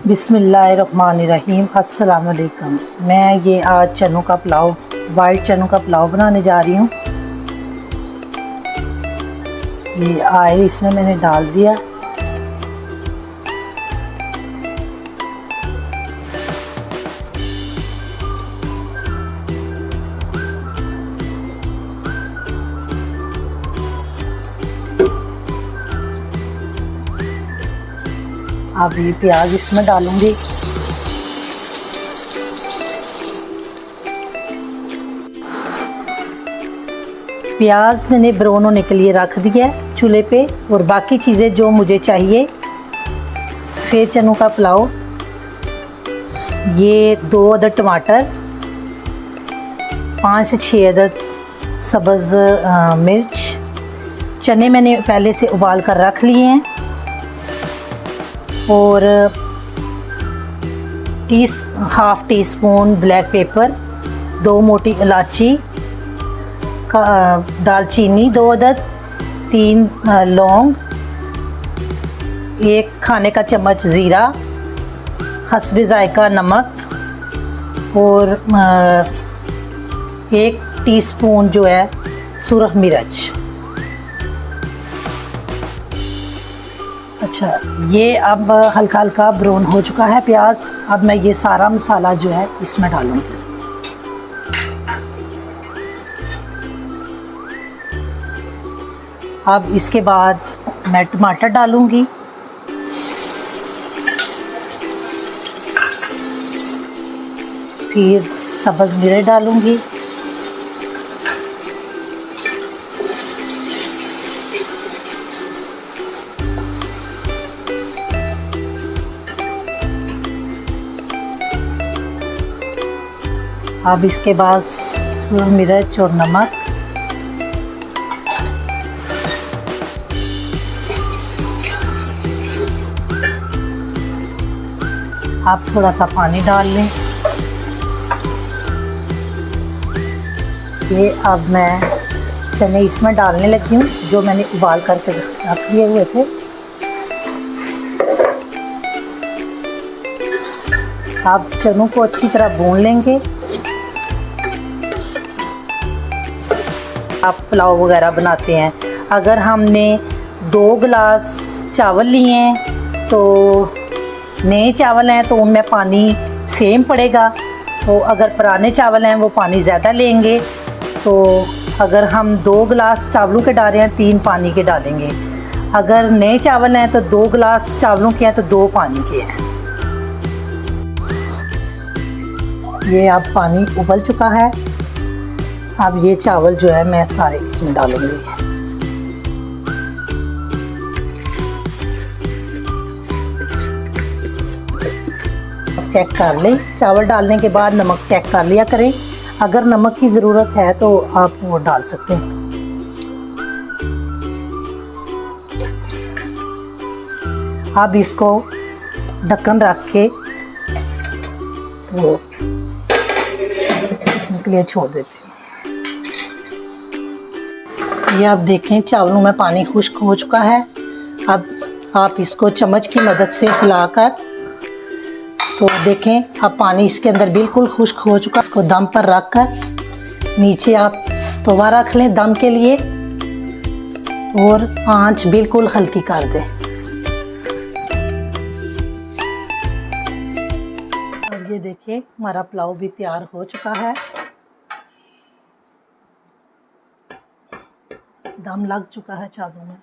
बिस्मिल्लाहिर्रहमानिर्रहीम। अस्सलाम वालेकुम। मैं ये आज चनों का पुलाव, वाइट चनों का पुलाव बनाने जा रही हूँ। ये आए इसमें मैंने डाल दिया। अब ये प्याज इसमें डालूंगी। प्याज मैंने ब्राउन होने के लिए रख दिया है चूल्हे पे। और बाकी चीज़ें जो मुझे चाहिए, सफ़ेद चनों का पुलाव, ये 2 अदद टमाटर, 5 से 6 अदद सब्ज़ मिर्च, चने मैंने पहले से उबाल कर रख लिए हैं, और half tea spoon black pepper, 2 मोटी इलायची, दालचीनी 2 अदद, 3 लौंग, 1 खाने का चम्मच ज़ीरा, हस्बे ज़ायका नमक, और 1 टीस्पून जो है सुरख मिर्च। अच्छा, ये अब हल्का हल्का ब्राउन हो चुका है प्याज। अब मैं ये सारा मसाला जो है इसमें डालूंगी। अब इसके बाद मैं टमाटर डालूंगी, फिर सब्ज़ मिर्च डालूंगी, अब इसके बाद मिर्च और नमक, आप थोड़ा सा पानी डाल लें। ये अब मैं चने इसमें डालने लगी हूँ जो मैंने उबाल करके रख लिए हुए थे। आप चनों को अच्छी तरह भून लेंगे। आप पुलाव वगैरह बनाते हैं, अगर हमने 2 गिलास चावल लिए हैं तो नए चावल हैं तो उनमें पानी सेम पड़ेगा। तो अगर पुराने चावल हैं वो पानी ज़्यादा लेंगे। तो अगर हम 2 गिलास चावलों के डाल रहे हैं, 3 पानी के डालेंगे। अगर नए चावल हैं तो 2 गिलास चावलों के हैं तो 2 पानी के हैं। ये अब पानी उबल चुका है। अब ये चावल जो है मैं सारे इसमें डालूंगी। चेक कर लें, चावल डालने के बाद नमक चेक कर लिया करें। अगर नमक की ज़रूरत है तो आप वो डाल सकते हैं। अब इसको ढक्कन रख के तो के लिए छोड़ देते हैं। ये आप देखें चावलों में पानी खुश्क हो चुका है। अब आप इसको चम्मच की मदद से हिलाकर तो देखें अब पानी इसके अंदर बिल्कुल खुश्क हो चुका। इसको दम पर रख कर नीचे आप तवा रख लें दम के लिए, और आंच बिल्कुल हल्की कर दें। और ये देखिए हमारा पुलाव भी तैयार हो चुका है। दम लग चुका है चावलों में।